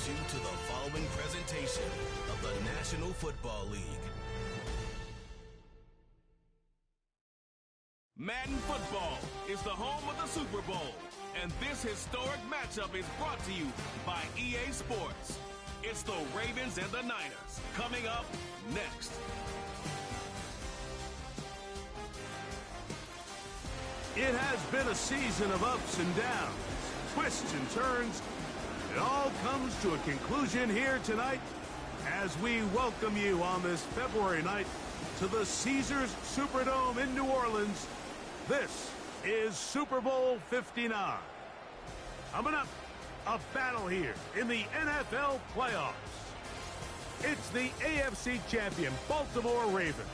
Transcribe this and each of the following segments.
welcomes you to the following presentation of the National Football League. Madden Football is the home of the Super Bowl, and this historic matchup is brought to you by EA Sports. It's the Ravens and the Niners, coming up next. It has been a season of ups and downs, twists and turns. It all comes to a conclusion here tonight as we welcome you on this February night to the Caesars Superdome in New Orleans. This is Super Bowl 59. Coming up, a battle here in the NFL playoffs. It's the AFC champion Baltimore Ravens.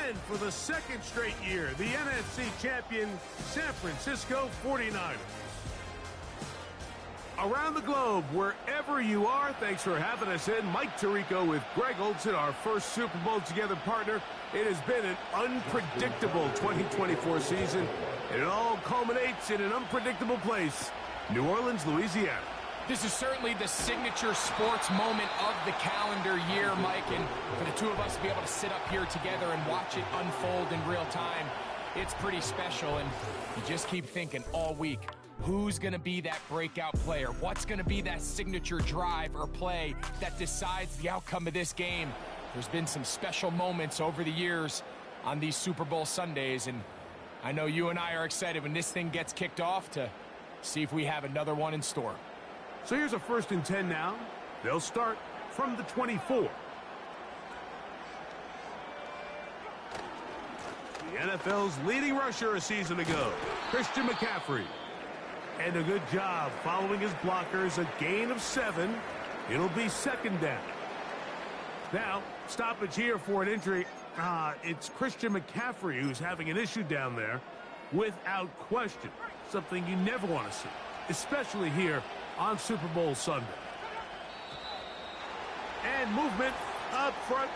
And for the second straight year, the NFC champion San Francisco 49ers. Around the globe, wherever you are, thanks for having us in. Mike Tirico with Greg Olson, our first Super Bowl together partner. It has been an unpredictable 2024 season, and it all culminates in an unpredictable place, New Orleans, Louisiana. This is certainly the signature sports moment of the calendar year, Mike, and for the two of us to be able to sit up here together and watch it unfold in real time, it's pretty special, and you just keep thinking all week, who's going to be that breakout player? What's going to be that signature drive or play that decides the outcome of this game? There's been some special moments over the years on these Super Bowl Sundays, and I know you and I are excited when this thing gets kicked off to see if we have another one in store. So here's a 1st and 10 now. They'll start from the 24. The NFL's leading rusher a season ago, Christian McCaffrey. And a good job following his blockers, a gain of 7. It'll be 2nd down. Now, stoppage here for an injury. It's Christian McCaffrey who's having an issue down there, without question. Something you never want to see, especially here on Super Bowl Sunday. And movement up front.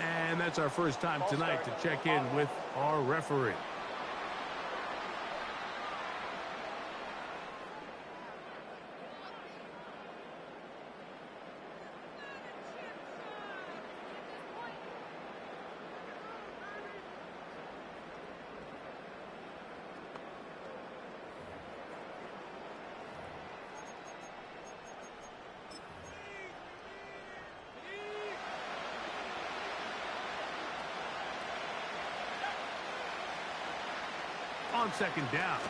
And that's our first time tonight to check in with our referee. On 2nd down.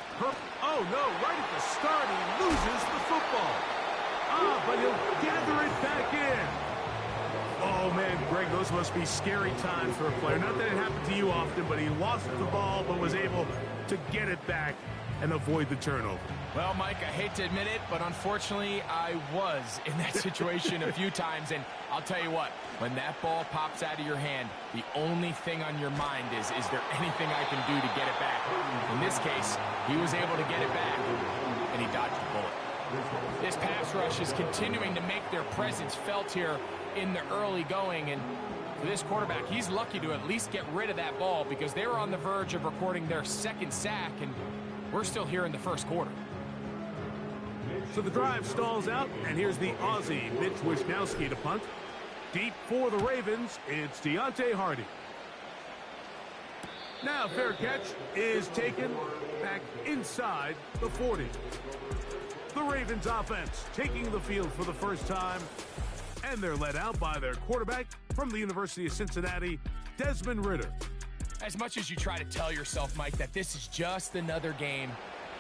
Oh, no, right at the start, he loses the football. But he'll gather it back in. Oh, man, Greg, those must be scary times for a player. Not that it happened to you often, but he lost the ball but was able to get it back and avoid the turnover. Well, Mike, I hate to admit it, but unfortunately, I was in that situation a few times, and I'll tell you what, when that ball pops out of your hand, the only thing on your mind is there anything I can do to get it back? In this case, he was able to get it back, and he dodged the bullet. This pass rush is continuing to make their presence felt here in the early going, and for this quarterback, he's lucky to at least get rid of that ball because they were on the verge of recording their 2nd sack, and we're still here in the 1st quarter. So the drive stalls out, and here's the Aussie, Mitch Wishnowski, to punt. Deep for the Ravens, it's Deontay Hardy. Now fair catch is taken back inside the 40. The Ravens offense taking the field for the first time, and they're led out by their quarterback from the University of Cincinnati, Desmond Ridder. As much as you try to tell yourself, Mike, that this is just another game,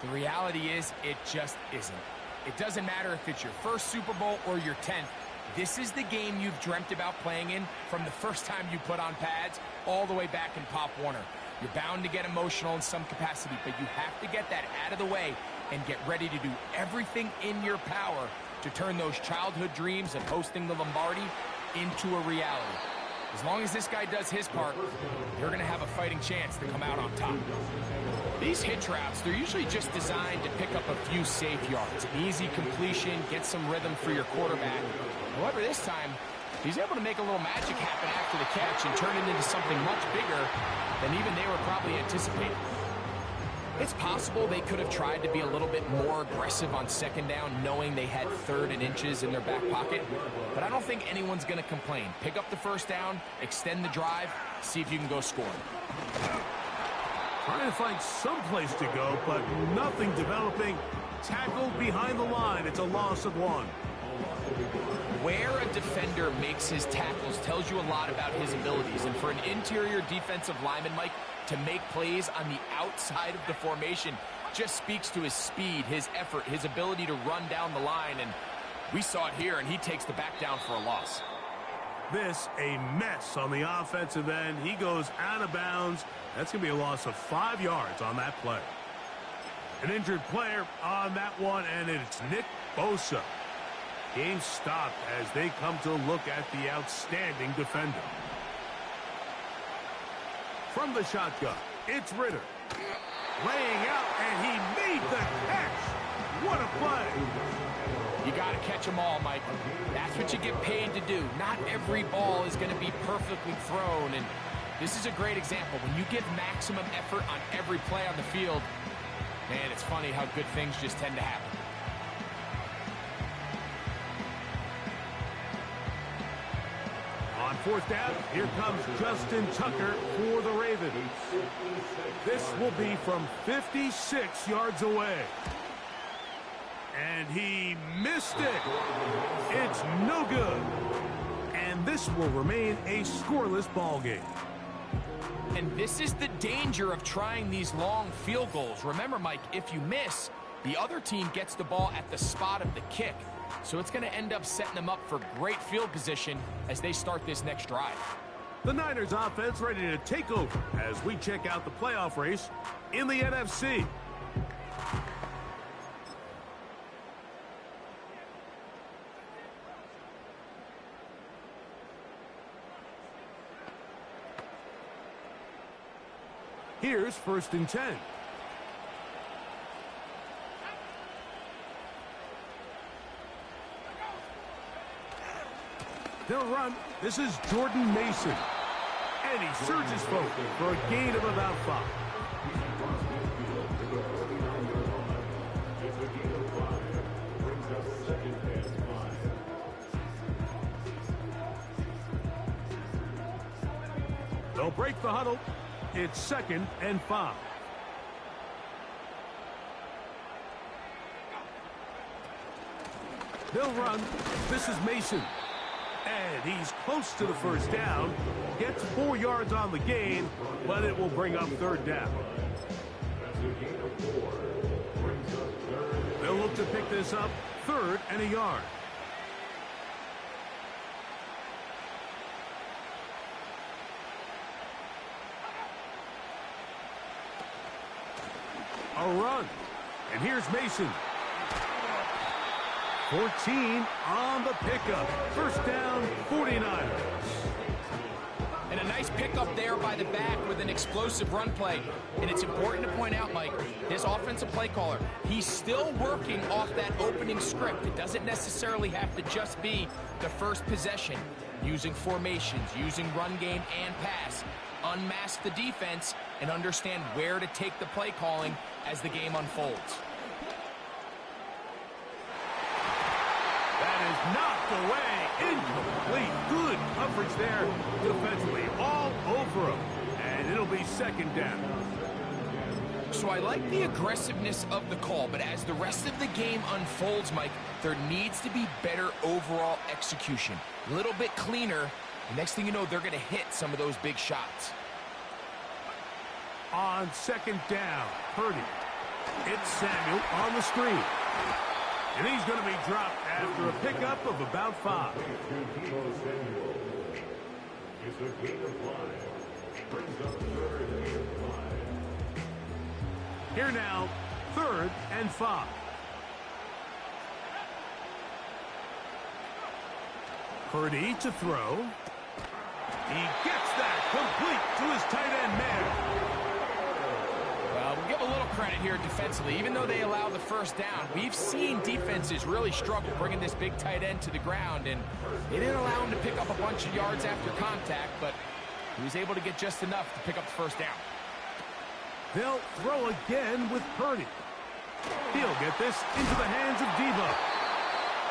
the reality is it just isn't. It doesn't matter if it's your first Super Bowl or your 10th. This is the game you've dreamt about playing in from the first time you put on pads all the way back in Pop Warner. You're bound to get emotional in some capacity, but you have to get that out of the way and get ready to do everything in your power to turn those childhood dreams of hosting the Lombardi into a reality. As long as this guy does his part, you're going to have a fighting chance to come out on top. These hitch routes, they're usually just designed to pick up a few safe yards. An easy completion, get some rhythm for your quarterback. However, this time, he's able to make a little magic happen after the catch and turn it into something much bigger than even they were probably anticipating. It's possible they could have tried to be a little bit more aggressive on second down, knowing they had 3rd and inches in their back pocket. But I don't think anyone's going to complain. Pick up the first down, extend the drive, see if you can go score. Trying to find some place to go, but nothing developing. Tackled behind the line. It's a loss of 1. Where a defender makes his tackles tells you a lot about his abilities. And for an interior defensive lineman, Mike, to make plays on the outside of the formation just speaks to his speed, his effort, his ability to run down the line. And we saw it here, and he takes the back down for a loss. This a mess on the offensive end. He goes out of bounds. That's going to be a loss of 5 yards on that play. An injured player on that one, and it's Nick Bosa. Game stopped as they come to look at the outstanding defender. From the shotgun, it's Ritter. Laying out, and he made the catch. What a play. You got to catch them all, Mike. That's what you get paid to do. Not every ball is going to be perfectly thrown, and this is a great example. When you give maximum effort on every play on the field, man, it's funny how good things just tend to happen. On 4th down, here comes Justin Tucker for the Ravens. This will be from 56 yards away. And he missed it. It's no good. And this will remain a scoreless ball game. And this is the danger of trying these long field goals. Remember, Mike, if you miss, the other team gets the ball at the spot of the kick. So it's going to end up setting them up for great field position as they start this next drive. The Niners offense ready to take over as we check out the playoff race in the NFC. Here's 1st and 10. They'll run. This is Jordan Mason. And he surges forward for a gain of about 5. They'll break the huddle. It's 2nd and 5. They'll run. This is Mason. And he's close to the first down. Gets 4 yards on the gain, but it will bring up 3rd down. They'll look to pick this up 3rd and a yard. A run. And here's Mason. 14 on the pickup. 1st down, 49ers. And a nice pickup there by the back with an explosive run play. And it's important to point out, Mike, his offensive play caller, he's still working off that opening script. It doesn't necessarily have to just be the first possession. Using formations, using run game and pass. Unmask the defense and understand where to take the play calling as the game unfolds. That is knocked away. Incomplete. Good coverage there defensively. All over him. And it'll be 2nd down. So I like the aggressiveness of the call, but as the rest of the game unfolds, Mike, there needs to be better overall execution. A little bit cleaner. The next thing you know, they're going to hit some of those big shots. On 2nd down, Purdy. It's Samuel on the screen. And he's going to be dropped after a pickup of about 5. Here now, 3rd and 5. Purdy to throw. He gets that complete to his tight end man. We'll give a little credit here defensively. Even though they allow the 1st down, we've seen defenses really struggle bringing this big tight end to the ground, and they didn't allow him to pick up a bunch of yards after contact, but he was able to get just enough to pick up the 1st down. They'll throw again with Purdy. He'll get this into the hands of Devo.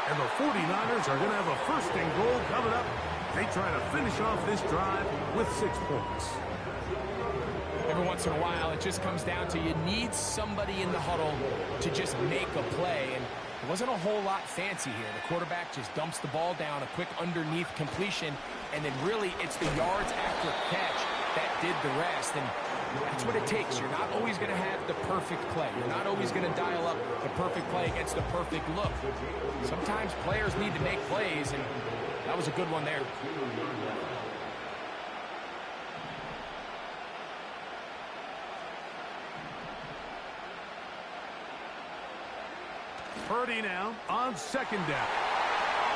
And the 49ers are going to have a first and goal coming up. They try to finish off this drive with 6 points. Every once in a while, it just comes down to you need somebody in the huddle to just make a play. And it wasn't a whole lot fancy here. The quarterback just dumps the ball down, a quick underneath completion, and then really it's the yards after catch that did the rest. And that's what it takes. You're not always going to have the perfect play. You're not always going to dial up the perfect play against the perfect look. Sometimes players need to make plays, and that was a good one there. Purdy now on second down.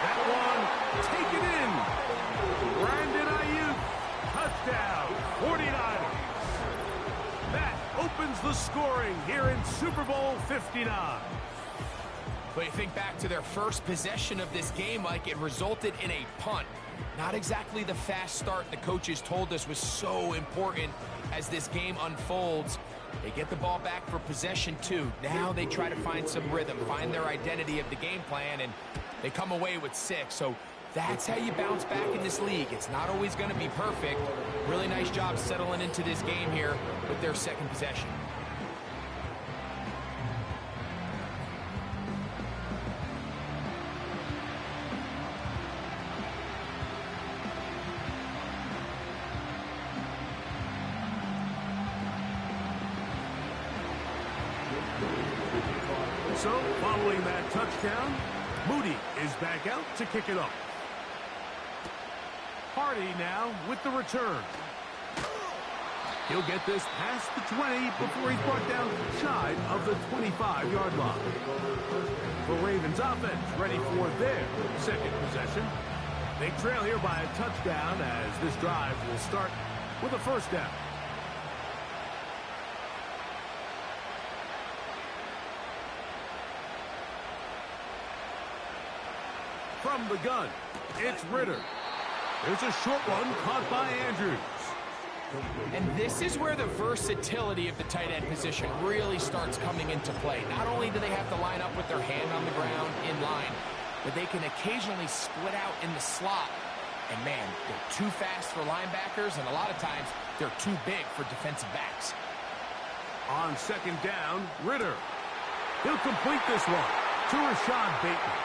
That one taken in. Brandon Ayuk, touchdown, 49ers. That opens the scoring here in Super Bowl 59. But you think back to their first possession of this game, like it resulted in a punt. Not exactly the fast start the coaches told us was so important as this game unfolds. They get the ball back for possession 2. Now they try to find some rhythm, find their identity of the game plan, and they come away with 6. So that's how you bounce back in this league. It's not always going to be perfect. Really nice job settling into this game here with their second possession. So, following that touchdown, Moody is back out to kick it off. Hardy now with the return. He'll get this past the 20 before he's brought down shy of the 25-yard line. The Ravens offense ready for their second possession. They trail here by a touchdown as this drive will start with a first down. From the gun, it's Ritter. There's a short one caught by Andrews. And this is where the versatility of the tight end position really starts coming into play. Not only do they have to line up with their hand on the ground in line, but they can occasionally split out in the slot. And man, they're too fast for linebackers, and a lot of times they're too big for defensive backs. On second down, Ritter. He'll complete this one to Rashad Bateman.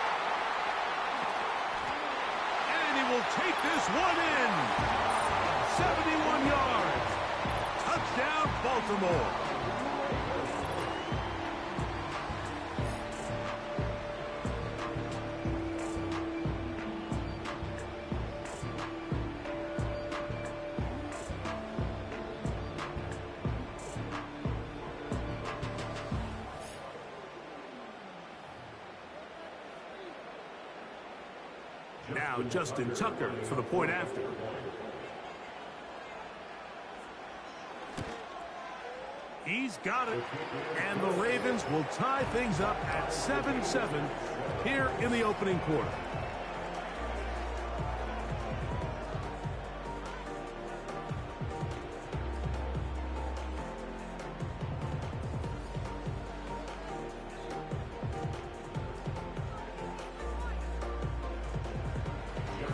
And he will take this one in. 71 yards. Touchdown, Baltimore. Now Justin Tucker for the point after. He's got it. And the Ravens will tie things up at 7-7 here in the opening quarter.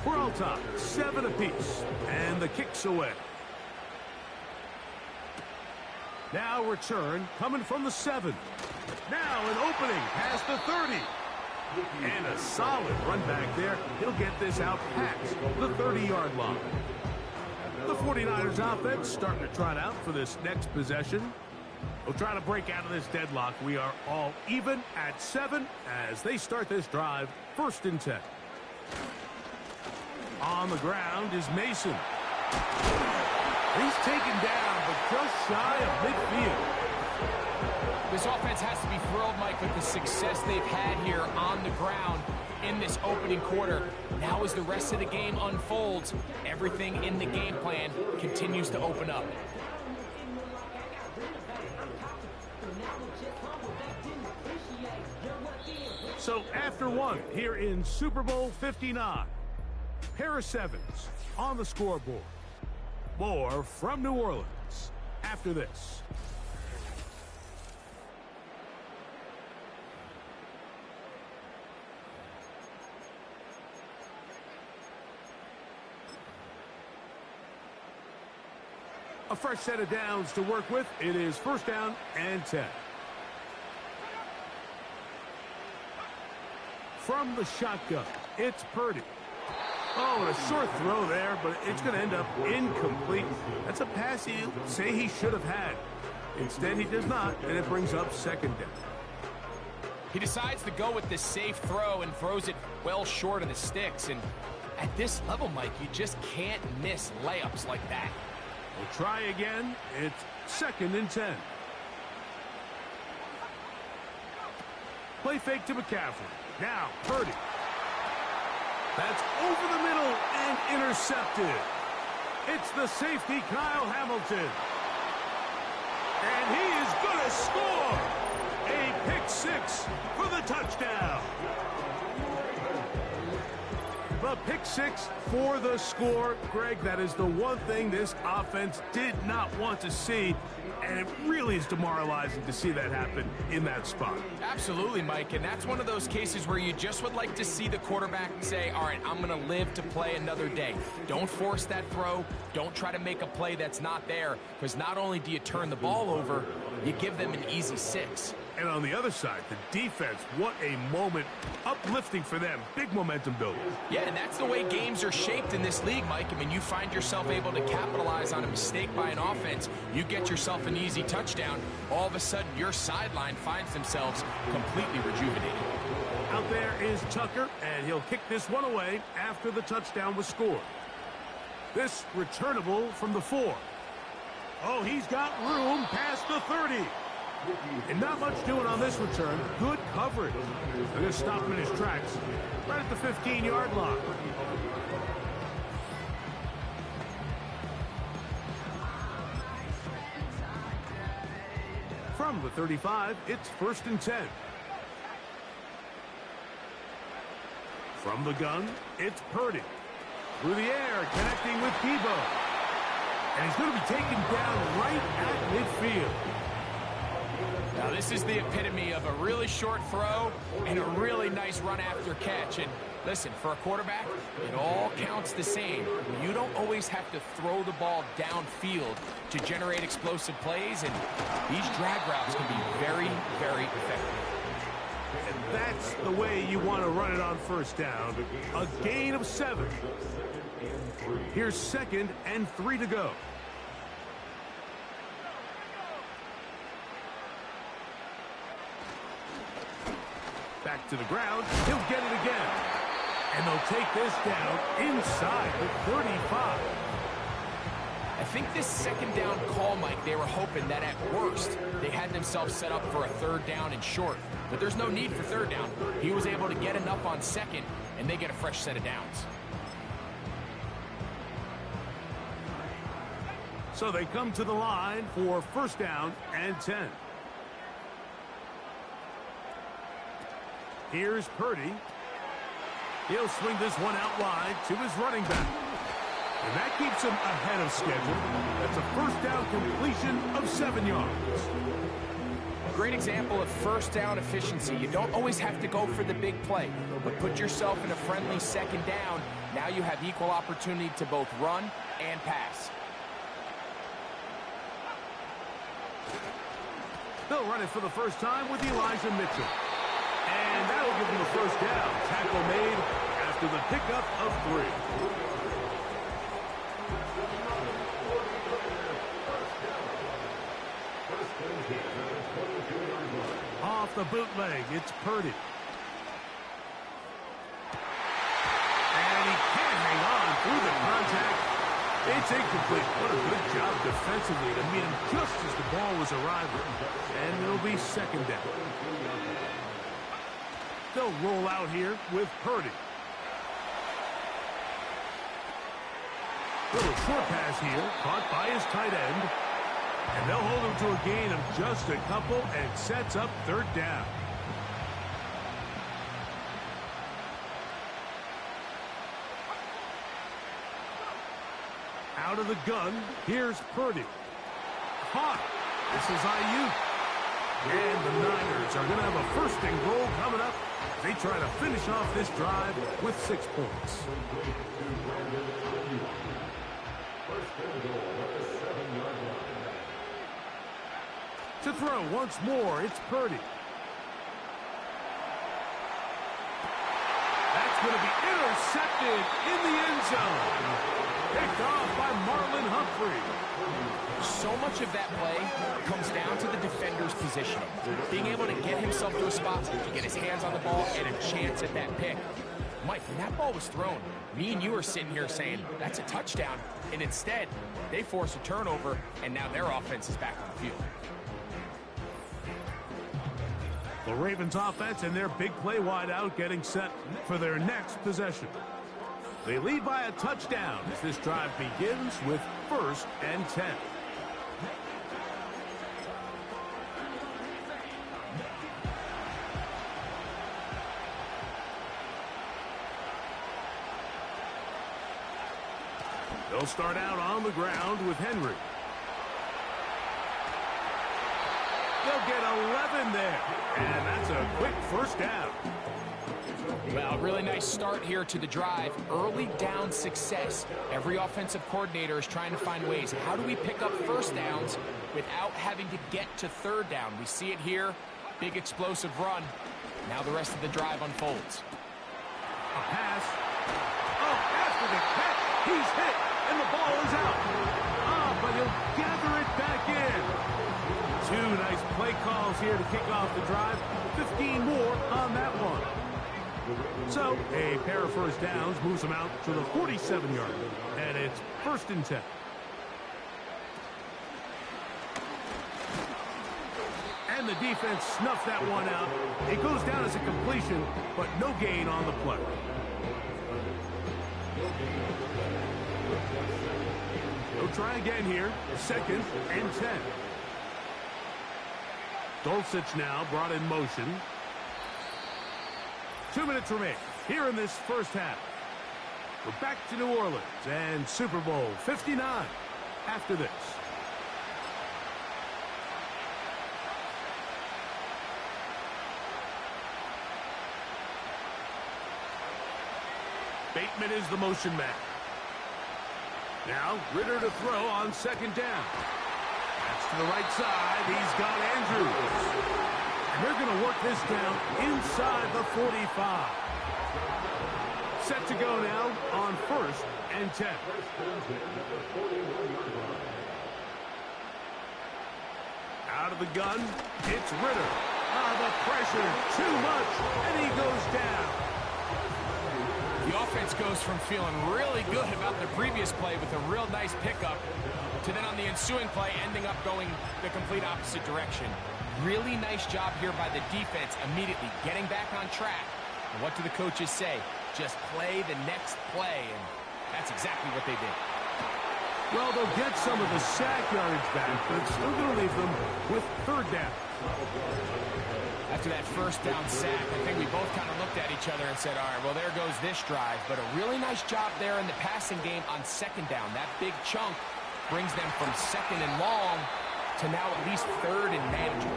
We're all tied, 7 apiece, and the kick's away. Now return coming from the 7. Now an opening past the 30. And a solid run back there. He'll get this out past the 30-yard line. The 49ers offense starting to trot out for this next possession. We'll try to break out of this deadlock. We are all even at 7 as they start this drive, 1st and 10. On the ground is Mason. He's taken down, but just shy of midfield. This offense has to be thrilled, Mike, with the success they've had here on the ground in this opening quarter. Now as the rest of the game unfolds, everything in the game plan continues to open up. So after one here in Super Bowl 59, pair of 7s on the scoreboard. More from New Orleans after this. A fresh set of downs to work with. It is first down and 10. From the shotgun, it's Purdy. Oh, and a short throw there, but it's going to end up incomplete. That's a pass he'll say he should have had. Instead, he does not, and it brings up second down. He decides to go with this safe throw and throws it well short of the sticks. And at this level, Mike, you just can't miss layups like that. We'll try again. It's second and 10. Play fake to McCaffrey. Now, Purdy. That's over the middle and intercepted. It's the safety, Kyle Hamilton. And he is going to score. A pick six for the touchdown. The pick six for the score. Greg, that is the one thing this offense did not want to see. And it really is demoralizing to see that happen in that spot. Absolutely, Mike, and that's one of those cases where you just would like to see the quarterback say, all right, I'm going to live to play another day. Don't force that throw. Don't try to make a play that's not there, because not only do you turn the ball over, you give them an easy six. And on the other side, the defense, what a moment. Uplifting for them. Big momentum building. Yeah, and that's the way games are shaped in this league, Mike. I mean, you find yourself able to capitalize on a mistake by an offense. You get yourself an easy touchdown. All of a sudden, your sideline finds themselves completely rejuvenated. Out there is Tucker, and he'll kick this one away after the touchdown was scored. This returnable from the 4. Oh, he's got room past the 30. And not much doing on this return. Good coverage. They're going to stop him in his tracks right at the 15-yard line. From the 35, it's first and 10. From the gun, it's Purdy. Through the air, connecting with Debo. And he's going to be taken down right at midfield. Now, this is the epitome of a really short throw and a really nice run after catch. And listen, for a quarterback, it all counts the same. You don't always have to throw the ball downfield to generate explosive plays, and these drag routes can be very, very effective. And that's the way you want to run it on first down. A gain of 7. Here's second and 3 to go. Back to the ground. He'll get it again. And they'll take this down inside the 35. I think this second down call, Mike, they were hoping that at worst they had themselves set up for a third down and short. But there's no need for third down. He was able to get enough on second, and they get a fresh set of downs. So they come to the line for first down and 10. Here's Purdy. He'll swing this one out wide to his running back. And that keeps him ahead of schedule. That's a first down completion of 7 yards. Great example of first down efficiency. You don't always have to go for the big play, but put yourself in a friendly second down. Now you have equal opportunity to both run and pass. They'll run it for the first time with Elijah Mitchell. And that'll give them the first down. Tackle made after the pickup of 3. Off the bootleg, it's Purdy. And he can't hang on through the contact. It's incomplete. What a good job defensively to meet him just as the ball was arriving. And it'll be second down. They'll roll out here with Purdy. Little short pass here, caught by his tight end. And they'll hold him to a gain of just a couple and sets up third down. Out of the gun, here's Purdy. Caught. This is Ayuk. And the Niners are going to have a first and goal coming up. They try to finish off this drive with 6 points. First and goal at the 7-yard line. To throw once more, it's Purdy. That's going to be intercepted in the end zone. Picked off by Marlon Humphrey. So much of that play comes down to the defender's positioning. Being able to get himself to a spot to get his hands on the ball and a chance at that pick. Mike, when that ball was thrown, me and you are sitting here saying, that's a touchdown. And instead, they force a turnover, and now their offense is back on the field. The Ravens offense and their big play wideout getting set for their next possession. They lead by a touchdown as this drive begins with 1st and 10. They'll start out on the ground with Henry. They'll get 11 there, and that's a quick 1st down. Well, really nice start here to the drive. Early down success. Every offensive coordinator is trying to find ways. How do we pick up 1st downs without having to get to 3rd down? We see it here. Big explosive run. Now the rest of the drive unfolds. A pass. Oh, after the catch, he's hit, and the ball is out. But he'll gather it back in. 2 nice play calls here to kick off the drive. 15 more on that one. So, a pair of 1st downs moves them out to the 47-yard. And it's 1st and 10. And the defense snuffed that one out. It goes down as a completion, but no gain on the play. They'll try again here. 2nd and 10. Dulcich now brought in motion. 2 minutes remain here in this 1st half. We're back to New Orleans and Super Bowl 59 after this. Bateman is the motion man. Now Ritter to throw on 2nd down. That's to the right side. He's got Andrews. And they're going to work this down inside the 45. Set to go now on 1st and 10. Out of the gun, it's Ritter. The pressure, too much, and he goes down. The offense goes from feeling really good about the previous play with a real nice pickup to then on the ensuing play ending up going the complete opposite direction. Really nice job here by the defense immediately getting back on track. And what do the coaches say? Just play the next play, and that's exactly what they did. Well, they'll get some of the sack yardage back, but it's still going to leave them with 3rd down. After that 1st down sack, I think we both kind of looked at each other and said, all right, well, there goes this drive. But a really nice job there in the passing game on 2nd down. That big chunk brings them from 2nd and long to now at least 3rd and manageable.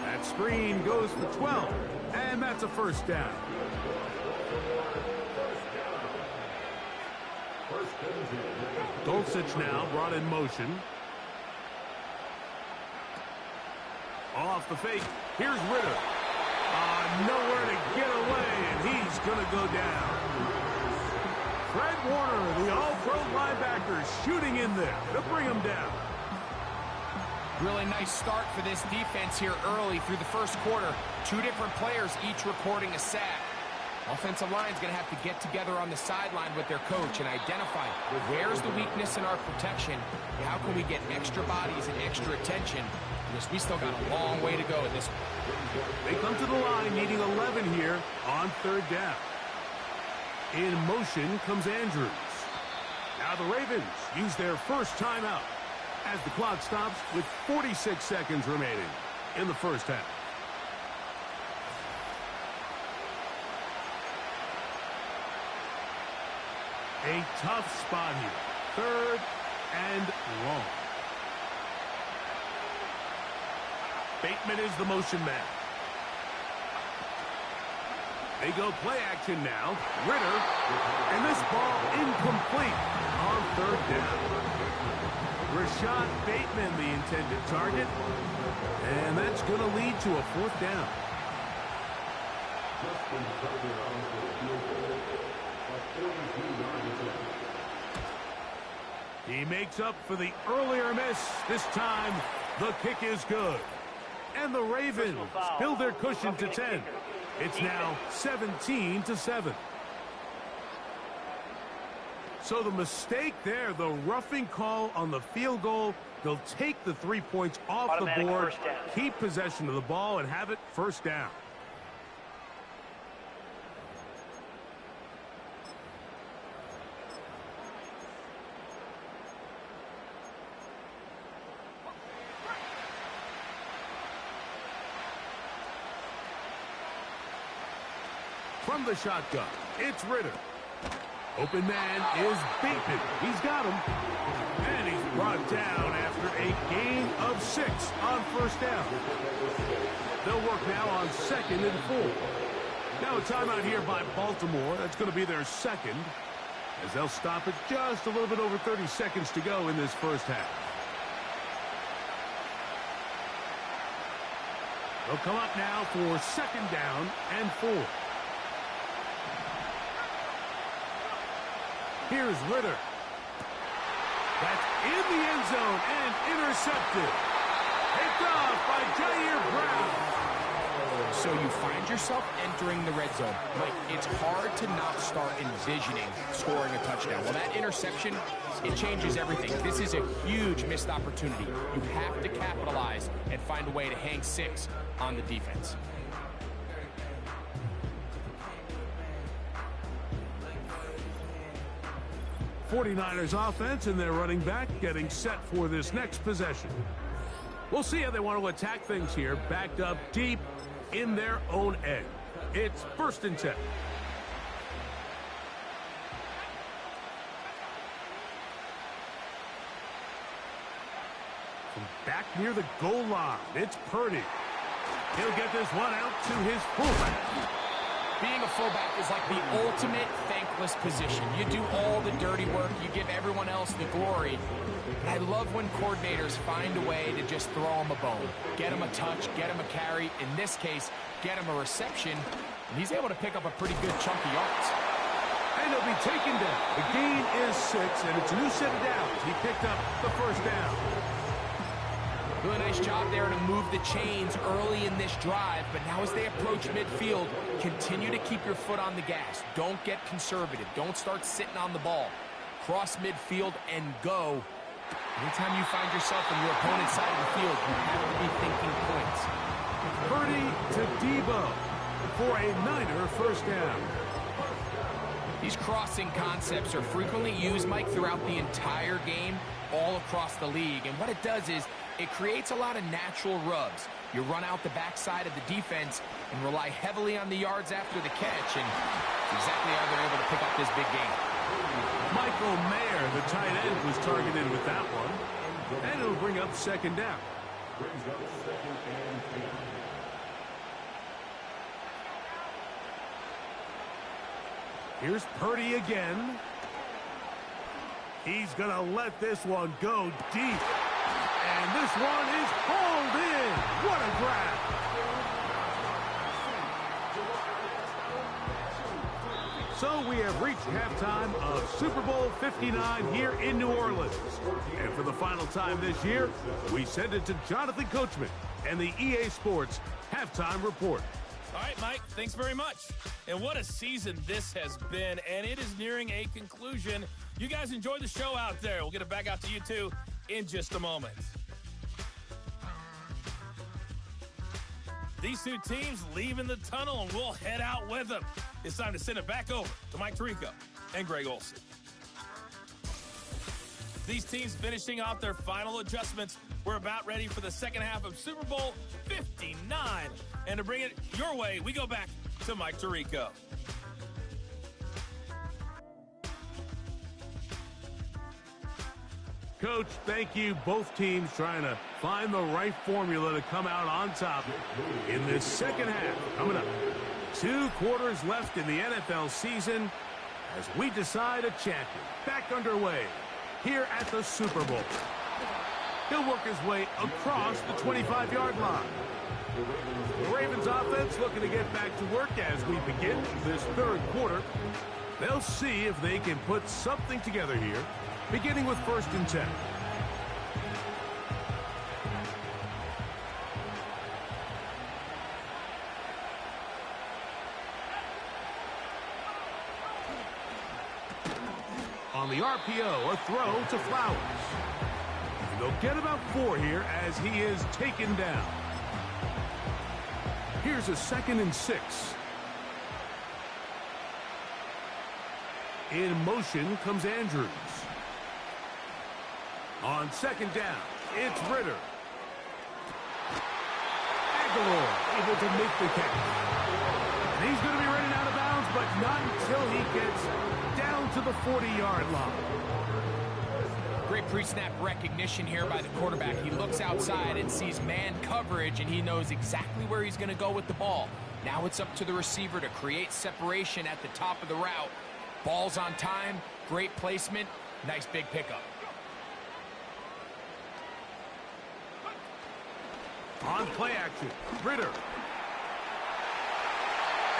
That screen goes for 12, and that's a 1st down. Dulcich now brought in motion. Off the fake, here's Ritter. Nowhere to get away, and he's going to go down. Fred Warner, the all-pro linebacker, shooting in there to bring him down. Really nice start for this defense here early through the 1st quarter. 2 different players each reporting a sack. Offensive line's going to have to get together on the sideline with their coach and identify where's the weakness in our protection. How can we get extra bodies and extra attention? Because we still got a long way to go in this one. They come to the line needing 11 here on 3rd down. In motion comes Andrews. Now the Ravens use their 1st timeout as the clock stops with 46 seconds remaining in the 1st half. A tough spot here. 3rd and long. Bateman is the motion man. They go play action now. Ritter. And this ball incomplete on third down. Rashad Bateman, the intended target. And that's going to lead to a fourth down. He makes up for the earlier miss. This time, the kick is good. And the Ravens build their cushion to 10. It's now 17-7. So the mistake there, the roughing call on the field goal, they'll take the 3 points off the board, keep possession of the ball, and have it first down. From the shotgun, it's Ritter. Open man is Bateman. He's got him. And he's brought down after a gain of 6 on first down. They'll work now on 2nd and 4. Now a timeout here by Baltimore. That's going to be their second, as they'll stop it just a little bit over 30 seconds to go in this first half. They'll come up now for 2nd down and 4. Here's Ritter. That's in the end zone and intercepted. Picked off by Jair Brown. So you find yourself entering the red zone. Mike, it's hard to not start envisioning scoring a touchdown. Well, that interception, it changes everything. This is a huge missed opportunity. You have to capitalize and find a way to hang 6 on the defense. '49ers offense and their running back getting set for this next possession. We'll see how they want to attack things here, backed up deep in their own end. It's 1st and 10. From back near the goal line, it's Purdy. He'll get this one out to his fullback. Being a fullback is like the ultimate thankless position. You do all the dirty work. You give everyone else the glory. And I love when coordinators find a way to just throw him a bone. Get him a touch, get him a carry. In this case, get him a reception. And he's able to pick up a pretty good chunk of yards. And he'll be taken down. The gain is 6, and it's a new set of downs. He picked up the first down. Really nice job there to move the chains early in this drive, but now as they approach midfield, continue to keep your foot on the gas. Don't get conservative. Don't start sitting on the ball. Cross midfield and go. Anytime you find yourself on your opponent's side of the field, you have to be thinking points. Purdy to Debo for a Niner first down. These crossing concepts are frequently used, Mike, throughout the entire game, all across the league. And what it does is it creates a lot of natural rubs. You run out the backside of the defense and rely heavily on the yards after the catch, and it's exactly how they're able to pick up this big game. Michael Mayer, the tight end, was targeted with that one, and it'll bring up 2nd down. Here's Purdy again. He's going to let this one go deep. And this one is hauled in. What a grab. So we have reached halftime of Super Bowl 59 here in New Orleans. And for the final time this year, we send it to Jonathan Coachman and the EA Sports Halftime Report. All right, Mike, thanks very much. And what a season this has been, and it is nearing a conclusion. You guys enjoy the show out there. We'll get it back out to you, too, in just a moment. These two teams leaving the tunnel, and we'll head out with them. It's time to send it back over to Mike Tirico and Greg Olsen. These teams finishing off their final adjustments. We're about ready for the second half of Super Bowl 59. And to bring it your way, we go back to Mike Tirico. Coach, thank you. Both teams trying to find the right formula to come out on top in this second half. Coming up, 2 quarters left in the NFL season as we decide a champion. Back underway here at the Super Bowl. He'll work his way across the 25-yard line. The Ravens offense looking to get back to work as we begin this third quarter. They'll see if they can put something together here, beginning with 1st and 10. On the RPO, a throw to Flowers. And they'll get about 4 here as he is taken down. Here's a 2nd and 6. In motion comes Andrews. On 2nd down, it's Ritter. Aguilar able to make the catch. And he's going to be running out of bounds, but not until he gets down to the 40-yard line. Great pre-snap recognition here by the quarterback. He looks outside and sees man coverage, and he knows exactly where he's going to go with the ball. Now it's up to the receiver to create separation at the top of the route. Ball's on time, great placement, nice big pickup. On play action, Ritter.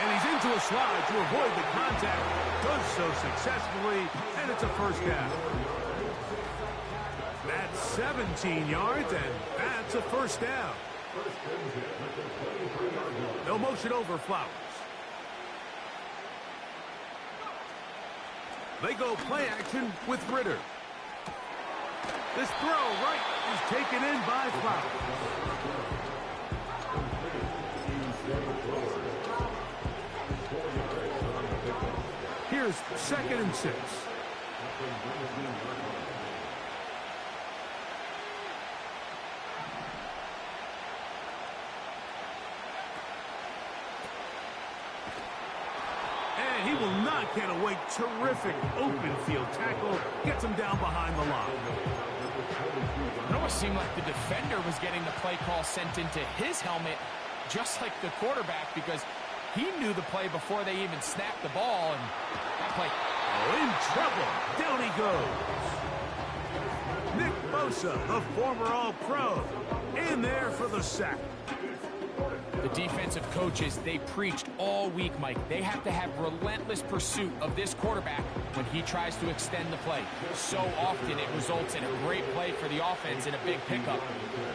And he's into a slide to avoid the contact. Does so successfully, and it's a 1st down. That's 17 yards, and that's a 1st down. No motion over Flowers. They go play action with Ritter. This throw right is taken in by Flowers. Here's 2nd and 6. And he will not get away. Terrific open field tackle. Gets him down behind the line. It almost seemed like the defender was getting the play call sent into his helmet, just like the quarterback, because he knew the play before they even snapped the ball, and that play. Oh, in trouble. Down he goes. Nick Bosa, the former All-Pro, in there for the sack. The defensive coaches, they preached all week, Mike. They have to have relentless pursuit of this quarterback when he tries to extend the play. So often it results in a great play for the offense and a big pickup.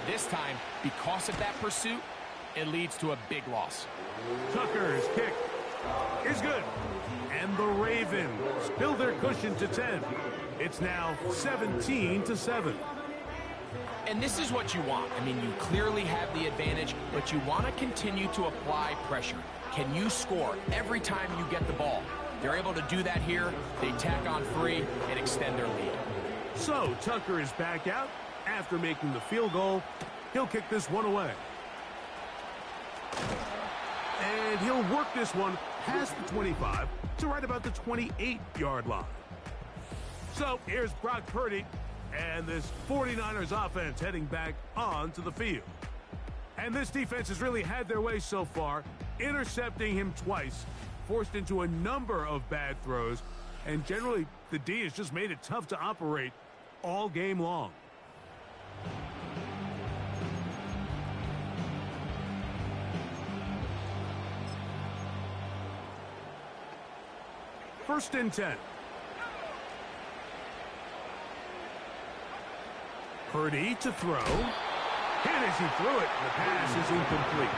This time, because of that pursuit, it leads to a big loss. Tucker's kick is good. And the Ravens build their cushion to 10. It's now 17-7. And this is what you want. I mean, you clearly have the advantage, but you want to continue to apply pressure. Can you score every time you get the ball? They're able to do that here. They tack on 3 and extend their lead. So Tucker is back out after making the field goal. He'll kick this one away. And he'll work this one past the 25 to right about the 28-yard line. So here's Brock Purdy and this 49ers offense heading back onto the field. And this defense has really had their way so far, intercepting him twice, forced into a number of bad throws, and generally the D has just made it tough to operate all game long. First and 10. Purdy to throw. And as he threw it, the pass is incomplete.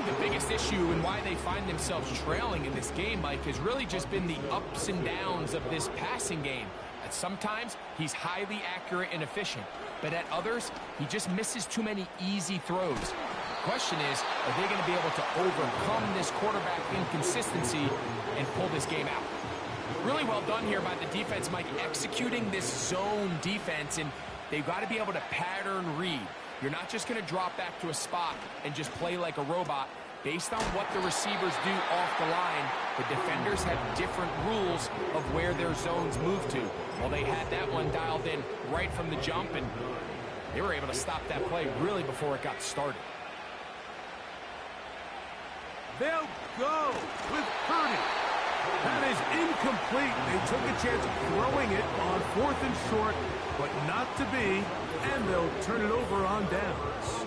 The biggest issue and why they find themselves trailing in this game, Mike, has really just been the ups and downs of this passing game. At sometimes, he's highly accurate and efficient, but at others, he just misses too many easy throws. The question is, are they going to be able to overcome this quarterback inconsistency and pull this game out? Really well done here by the defense, Mike, executing this zone defense, and they've got to be able to pattern read. You're not just going to drop back to a spot and just play like a robot. Based on what the receivers do off the line, the defenders have different rules of where their zones move to. Well, they had that one dialed in right from the jump, and they were able to stop that play really before it got started. They'll go with Purdy. That is incomplete. They took a chance of throwing it on 4th and short, but not to be, and they'll turn it over on downs.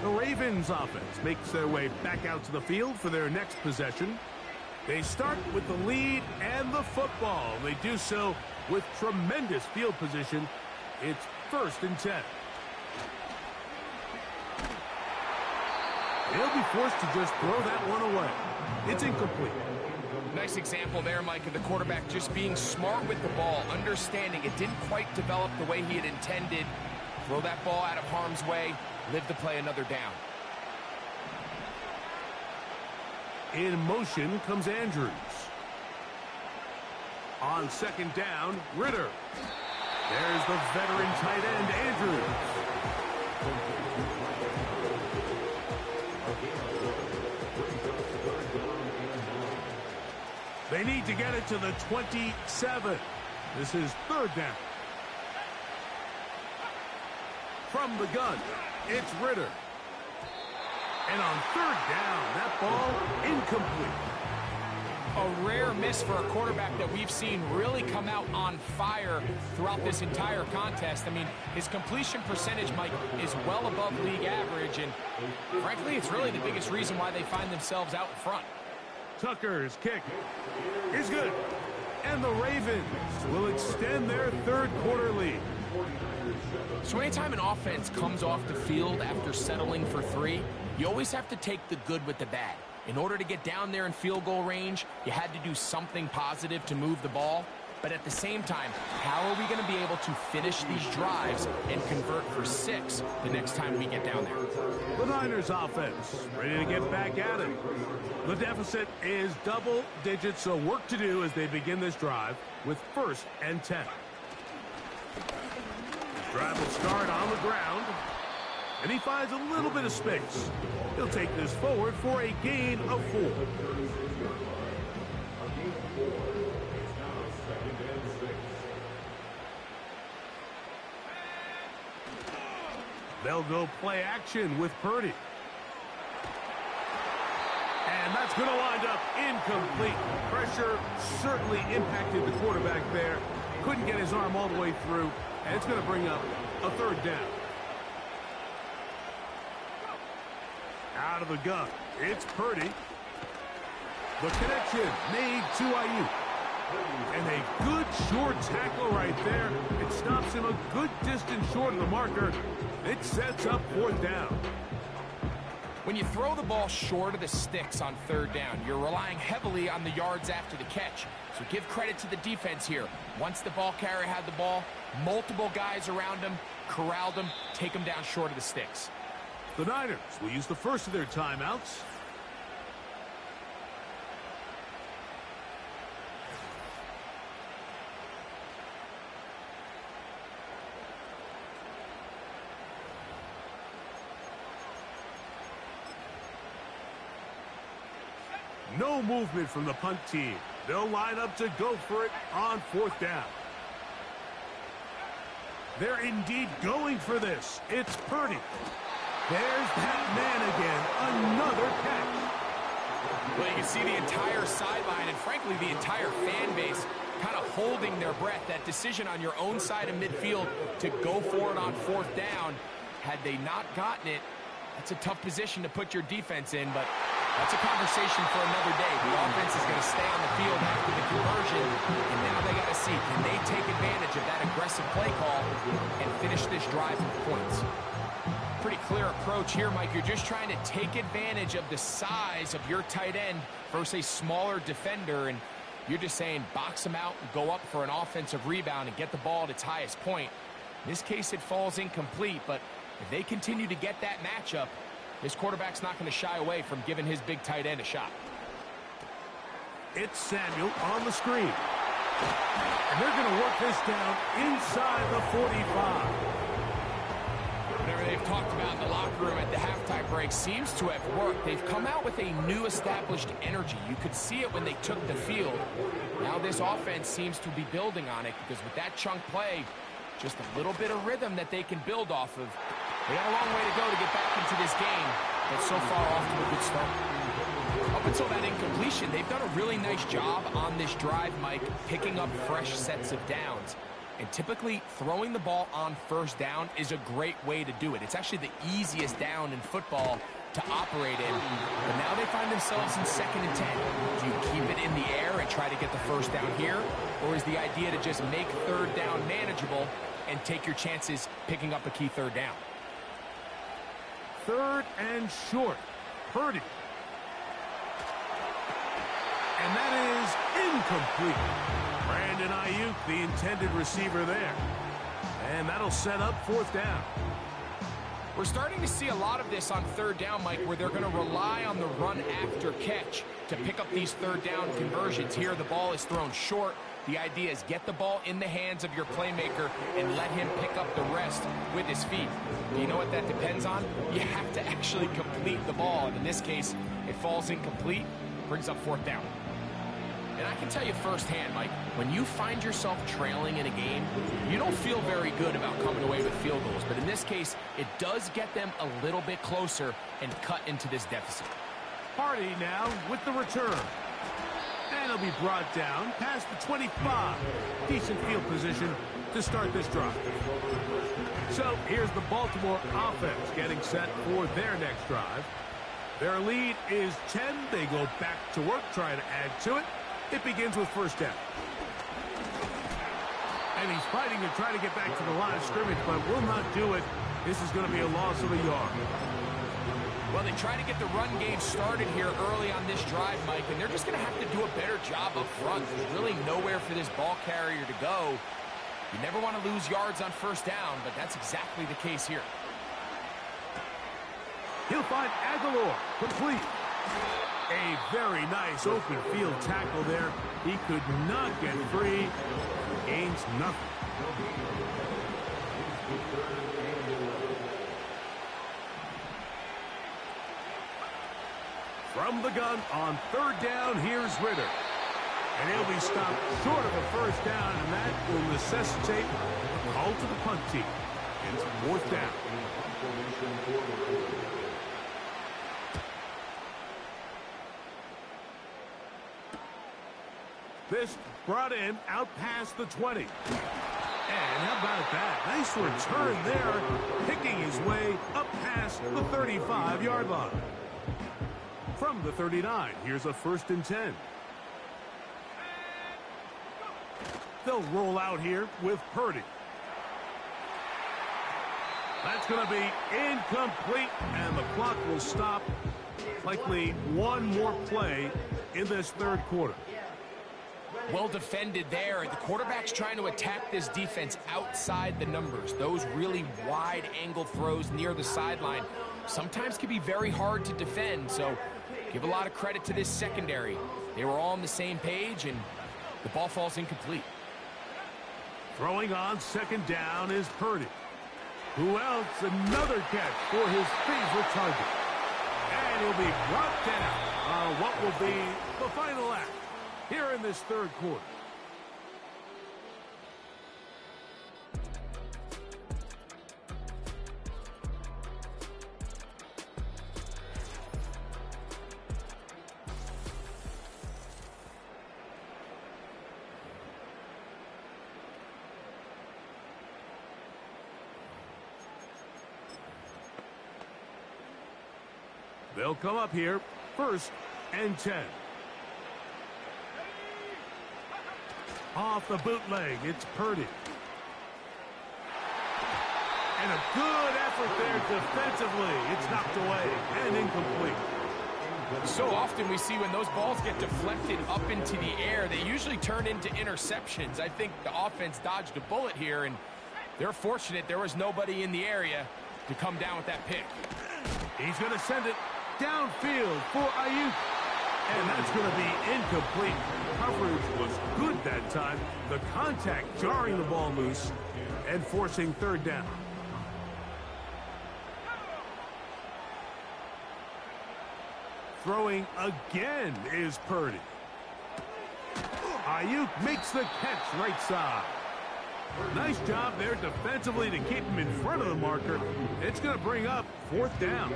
The Ravens offense makes their way back out to the field for their next possession. They start with the lead and the football. They do so with tremendous field position. It's 1st and 10. They'll be forced to just throw that one away. It's incomplete. Nice example there, Mike, of the quarterback just being smart with the ball, understanding it didn't quite develop the way he had intended. Throw that ball out of harm's way, live to play another down. In motion comes Andrews. On 2nd down, Ritter. There's the veteran tight end, Andrews. They need to get it to the 27. This is 3rd down. From the gun, it's Ritter. And on 3rd down, that ball incomplete. A rare miss for a quarterback that we've seen really come out on fire throughout this entire contest. I mean, his completion percentage, Mike, is well above league average, and frankly, it's really the biggest reason why they find themselves out in front. Tucker's kick is good. And the Ravens will extend their 3rd quarter lead. So anytime an offense comes off the field after settling for 3, you always have to take the good with the bad. In order to get down there in field goal range, you had to do something positive to move the ball. But at the same time, how are we going to be able to finish these drives and convert for 6 the next time we get down there? The Niners offense ready to get back at it. The deficit is double digits, so work to do as they begin this drive with 1st and 10. Drive will start on the ground, and he finds a little bit of space. He'll take this forward for a gain of 4. They'll go play action with Purdy. And that's going to wind up incomplete. Pressure certainly impacted the quarterback there. Couldn't get his arm all the way through. And it's going to bring up a 3rd down. Out of the gun, it's Purdy. The connection made to Ayuk. And a good short tackle right there. It stops him a good distance short of the marker. It sets up 4th down. When you throw the ball short of the sticks on 3rd down, you're relying heavily on the yards after the catch. So give credit to the defense here. Once the ball carrier had the ball, multiple guys around him, corralled him, take him down short of the sticks. The Niners will use the first of their timeouts. No movement from the punt team. They'll line up to go for it on 4th down. They're indeed going for this. It's Purdy. There's that man again. Another catch. Well, you can see the entire sideline and, frankly, the entire fan base kind of holding their breath. That decision on your own side of midfield to go for it on 4th down, had they not gotten it, that's a tough position to put your defense in, but that's a conversation for another day. The offense is going to stay on the field after the conversion, and now they got to see, can they take advantage of that aggressive play call and finish this drive with points? Pretty clear approach here, Mike. You're just trying to take advantage of the size of your tight end versus a smaller defender, and you're just saying box him out and go up for an offensive rebound and get the ball at its highest point. In this case, it falls incomplete, but if they continue to get that matchup, this quarterback's not going to shy away from giving his big tight end a shot. It's Samuel on the screen. And they're going to work this down inside the 45. Whenever they've talked about in the locker room at the halftime break seems to have worked. They've come out with a new established energy. You could see it when they took the field. Now this offense seems to be building on it because with that chunk play, just a little bit of rhythm that they can build off of. They got a long way to go to get back into this game, but so far off to a good start. Up until that incompletion, they've done a really nice job on this drive, Mike, picking up fresh sets of downs. And typically, throwing the ball on first down is a great way to do it. It's actually the easiest down in football to operate in. But now they find themselves in 2nd and 10. Do you keep it in the air and try to get the first down here? Or is the idea to just make third down manageable and take your chances picking up a key third down? 3rd and short. Purdy. And that is incomplete. Brandon Ayuk, the intended receiver there. And that'll set up 4th down. We're starting to see a lot of this on 3rd down, Mike, where they're going to rely on the run after catch to pick up these 3rd down conversions. Here, the ball is thrown short. The idea is get the ball in the hands of your playmaker and let him pick up the rest with his feet. You know what that depends on? You have to actually complete the ball. And in this case, it falls incomplete, brings up 4th down. And I can tell you firsthand, Mike, when you find yourself trailing in a game, you don't feel very good about coming away with field goals. But in this case, it does get them a little bit closer and cut into this deficit. Hardy now with the return. And he'll be brought down past the 25. Decent field position to start this drive. So here's the Baltimore offense getting set for their next drive. Their lead is 10. They go back to work, trying to add to it. It begins with 1st down. And he's fighting to try to get back to the line of scrimmage, but will not do it. This is going to be a loss of a yard. Well, they try to get the run game started here early on this drive, Mike, and they're just going to have to do a better job up front. There's really nowhere for this ball carrier to go. You never want to lose yards on 1st down, but that's exactly the case here. He'll find Aguilar complete. A very nice open field tackle there. He could not get free. Gains nothing. From the gun on 3rd down, here's Ritter. And he'll be stopped short of a 1st down, and that will necessitate a call to the punt team. It's 4th down. This brought in out past the 20. And how about that? Nice return there, picking his way up past the 35-yard line. From the 39, here's a 1st and 10. They'll roll out here with Purdy. That's going to be incomplete, and the clock will stop. Likely one more play in this 3rd quarter. Well defended there. The quarterback's trying to attack this defense outside the numbers. Those really wide angle throws near the sideline sometimes can be very hard to defend. So give a lot of credit to this secondary. They were all on the same page, and the ball falls incomplete. Throwing on 2nd down is Purdy. Who else? Another catch for his favorite target. And he'll be brought down on what will be the final act here in this 3rd quarter. They'll come up here, 1st and 10. Off the bootleg, it's Purdy. And a good effort there defensively. It's knocked away and incomplete. So often we see when those balls get deflected up into the air, they usually turn into interceptions. I think the offense dodged a bullet here, and they're fortunate there was nobody in the area to come down with that pick. He's going to send it downfield for Ayuk. And that's going to be incomplete. Coverage was good that time. The contact jarring the ball loose and forcing 3rd down. Throwing again is Purdy. Ayuk makes the catch right side. Nice job there defensively to keep him in front of the marker. It's going to bring up 4th down.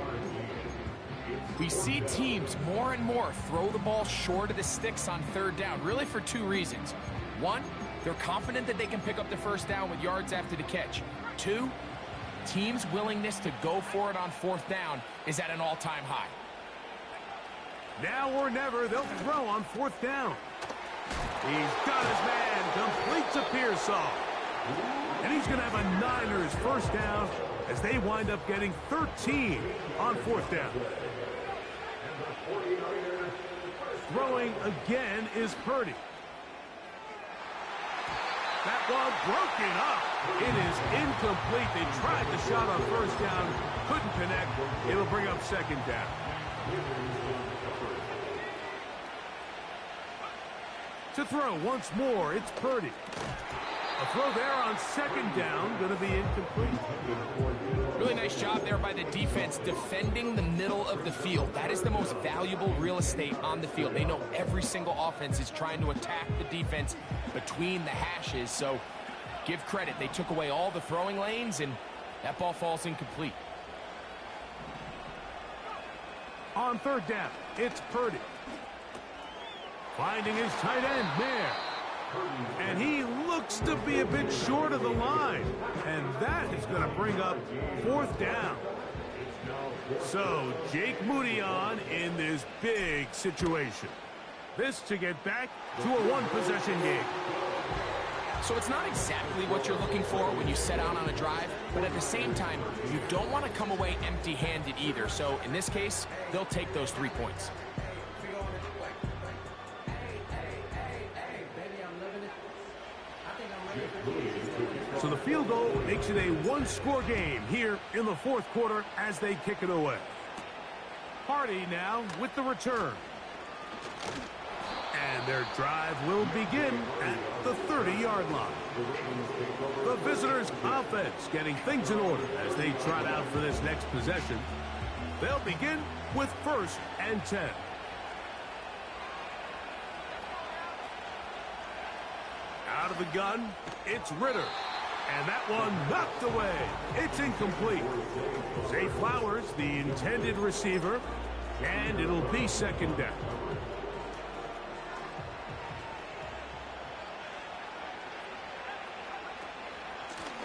We see teams more and more throw the ball short of the sticks on 3rd down, really for 2 reasons. 1, they're confident that they can pick up the 1st down with yards after the catch. 2, teams' willingness to go for it on 4th down is at an all-time high. Now or never, they'll throw on 4th down. He's got his man, completes a Pearsall. And he's going to have a Niners 1st down as they wind up getting 13 on 4th down. Throwing again is Purdy. That one broken up. It is incomplete. They tried the shot on 1st down, couldn't connect. It'll bring up 2nd down. To throw once more, it's Purdy. A throw there on 2nd down, going to be incomplete. Really nice job there by the defense defending the middle of the field. That is the most valuable real estate on the field. They know every single offense is trying to attack the defense between the hashes, so give credit. They took away all the throwing lanes, and that ball falls incomplete. On 3rd down, it's Purdy. Finding his tight end there. And he looks to be a bit short of the line. And that is going to bring up 4th down. So Jake Moody on in this big situation. This to get back to a 1-possession game. So it's not exactly what you're looking for when you set out on a drive, but at the same time, you don't want to come away empty-handed either. So in this case, they'll take those 3 points. So the field goal makes it a 1-score game here in the 4th quarter as they kick it away. Hardy now with the return. And their drive will begin at the 30-yard line. The visitors' offense getting things in order as they trot out for this next possession. They'll begin with 1st and 10. Out of the gun, it's Ritter. And that one knocked away. It's incomplete. Zay Flowers, the intended receiver, and it'll be 2nd down.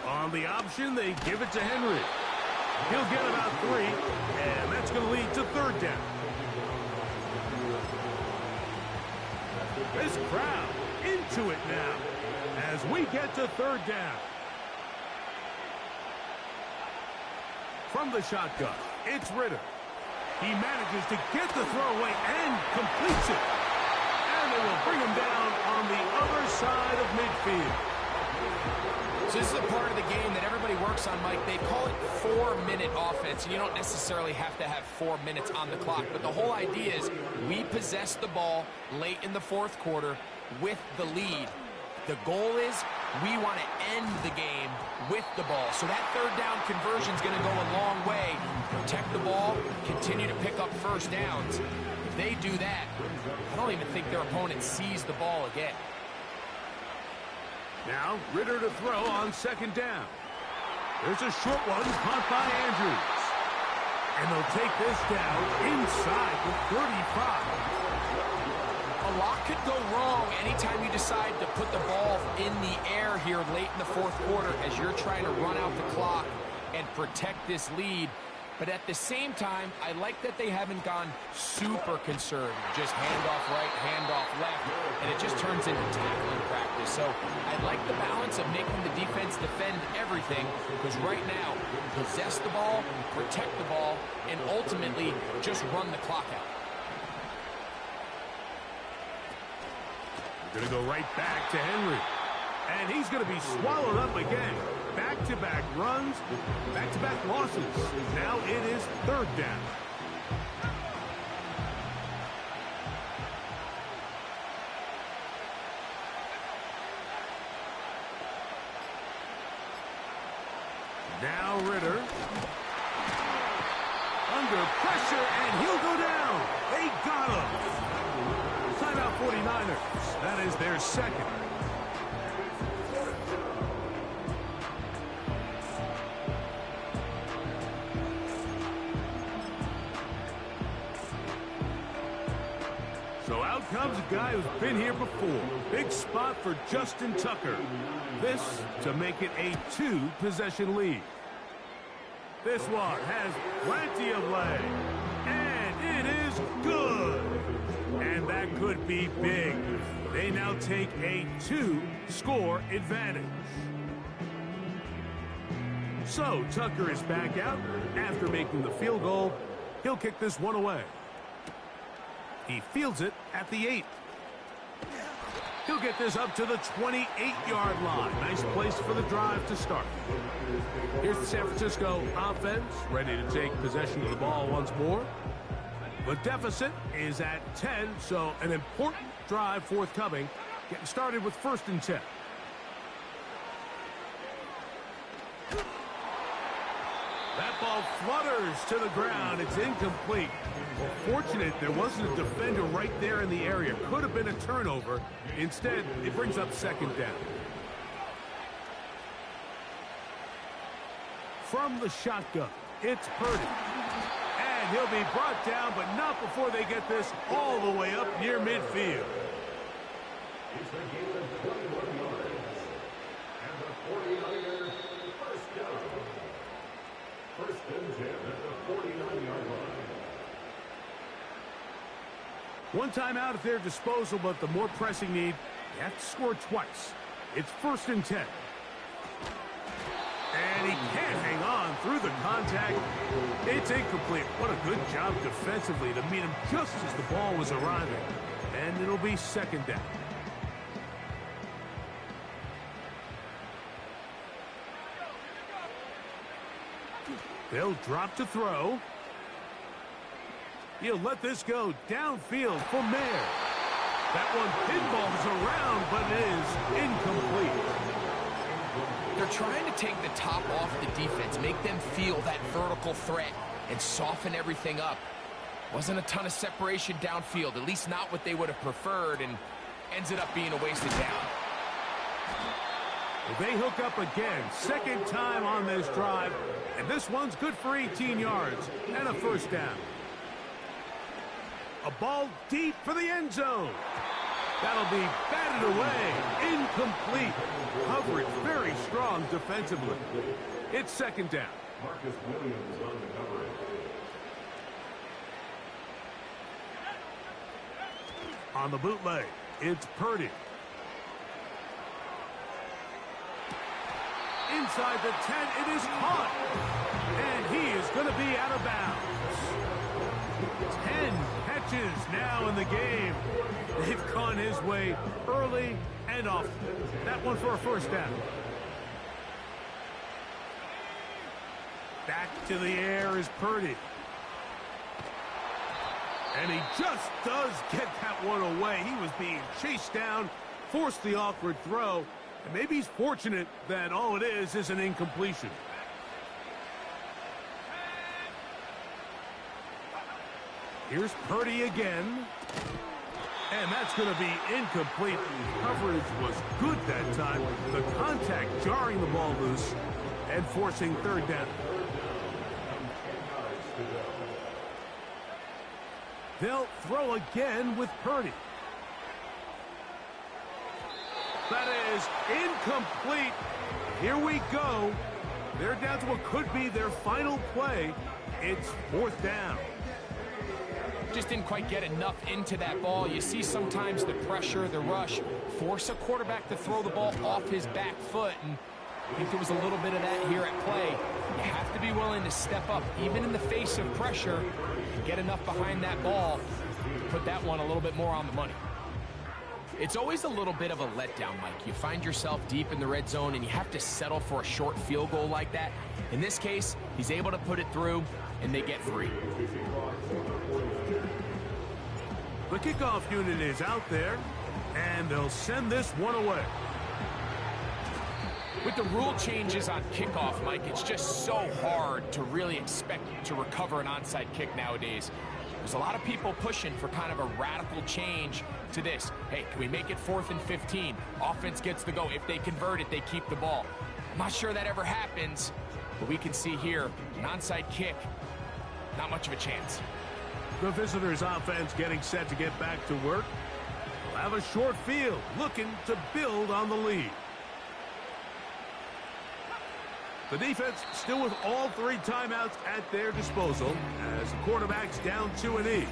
On the option, they give it to Henry. He'll get about 3, and that's going to lead to 3rd down. This crowd into it now as we get to 3rd down. From the shotgun, it's Ritter. He manages to get the throw away and completes it. And they will bring him down on the other side of midfield. So this is a part of the game that everybody works on, Mike. They call it 4-minute offense. You don't necessarily have to have 4 minutes on the clock, but the whole idea is we possess the ball late in the 4th quarter with the lead. The goal is we want to end the game with the ball. So that 3rd down conversion is going to go a long way. Protect the ball, continue to pick up 1st downs. If they do that, I don't even think their opponent sees the ball again. Now, Ritter to throw on 2nd down. There's a short one caught by Andrews. And they'll take this down inside the 35. A lot could go wrong anytime you decide to put the ball in the air here late in the 4th quarter as you're trying to run out the clock and protect this lead. But at the same time, I like that they haven't gone super conservative. Just handoff right, handoff left, and it just turns into tackling practice. So I like the balance of making the defense defend everything, because right now, possess the ball, protect the ball, and ultimately just run the clock out. Going to go right back to Henry. And he's going to be swallowed up again. Back-to-back runs, back-to-back losses. Now it is 3rd down. Now Ritter. Under pressure, and he'll go down. They their second. So out comes a guy who's been here before. Big spot for Justin Tucker. This to make it a 2-possession lead. This one has plenty of leg. And it is good. And that could be big. They now take a 2-score advantage. So Tucker is back out after making the field goal. He'll kick this one away. He fields it at the 8. He'll get this up to the 28-yard line. Nice place for the drive to start. Here's the San Francisco offense, ready to take possession of the ball once more. The deficit is at 10, so an important drive forthcoming. Getting started with 1st and 10. That ball flutters to the ground. It's incomplete. Well, fortunate there wasn't a defender right there in the area. Could have been a turnover. Instead, it brings up 2nd down. From the shotgun, it's Purdy. And he'll be brought down, but not before they get this all the way up near midfield. He's been given 21 yards. And the 49ers first down. 1st and 10 at the 49-yard line. One timeout at their disposal, but the more pressing need, you have to score twice. It's 1st and 10. And he can't hang on through the contact. It's incomplete. What a good job defensively to meet him just as the ball was arriving. And it'll be 2nd down. They'll drop to throw. He'll let this go downfield for Mayer. That one pinballs around, but it is incomplete. They're trying to take the top off the defense, make them feel that vertical threat, and soften everything up. Wasn't a ton of separation downfield, at least not what they would have preferred, and ends it up being a wasted down. Well, they hook up again, 2nd time on this drive, and this one's good for 18 yards and a 1st down. A ball deep for the end zone. That'll be batted away. Incomplete. Coverage very strong defensively. It's 2nd down. Marcus Williams on the coverage. On the bootleg, it's Purdy. Inside the 10, it is caught. And he is going to be out of bounds. 10 catches now in the game. They've gone his way early and often. That one for a 1st down. Back to the air is Purdy. And he just does get that one away. He was being chased down, forced the awkward throw, and maybe he's fortunate that all it is an incompletion. Here's Purdy again. And that's going to be incomplete. Coverage was good that time. The contact jarring the ball loose and forcing 3rd down. They'll throw again with Purdy. That is incomplete. Here we go. They're down to what could be their final play. It's 4th down. Just didn't quite get enough into that ball. You see sometimes the pressure, the rush, force a quarterback to throw the ball off his back foot, and I think there was a little bit of that here at play. You have to be willing to step up, even in the face of pressure, and get enough behind that ball to put that one a little bit more on the money. It's always a little bit of a letdown, Mike. You find yourself deep in the red zone, and you have to settle for a short field goal like that. In this case, he's able to put it through, and they get 3. The kickoff unit is out there, and they'll send this one away. With the rule changes on kickoff, Mike, it's just so hard to really expect to recover an onside kick nowadays. There's a lot of people pushing for kind of a radical change to this. Hey, can we make it 4th and 15? Offense gets the go. If they convert it, they keep the ball. I'm not sure that ever happens, but we can see here, an onside kick, not much of a chance. The visitors' offense getting set to get back to work. They'll have a short field, looking to build on the lead. The defense still with all 3 timeouts at their disposal as the quarterback's down to an E.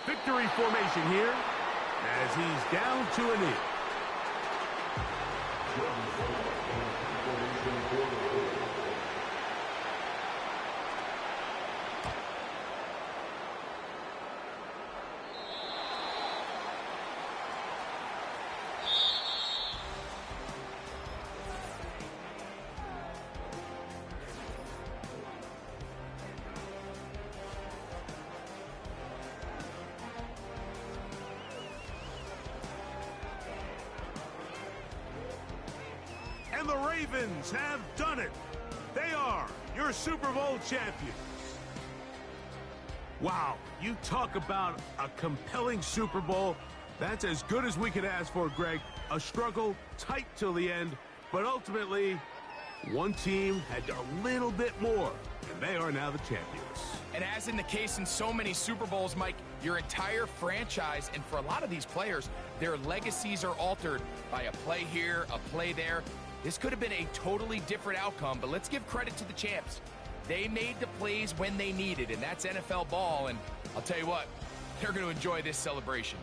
Victory formation here as he's down to an E. And the Ravens have done it. They are your Super Bowl champions. Wow, you talk about a compelling Super Bowl. That's as good as we could ask for, Greg. A struggle, tight till the end, but ultimately, one team had a little bit more, and they are now the champions. And as in the case in so many Super Bowls, Mike, your entire franchise, and for a lot of these players, their legacies are altered by a play here, a play there. This could have been a totally different outcome, but let's give credit to the champs. They made the plays when they needed, and that's NFL ball, and I'll tell you what, they're going to enjoy this celebration.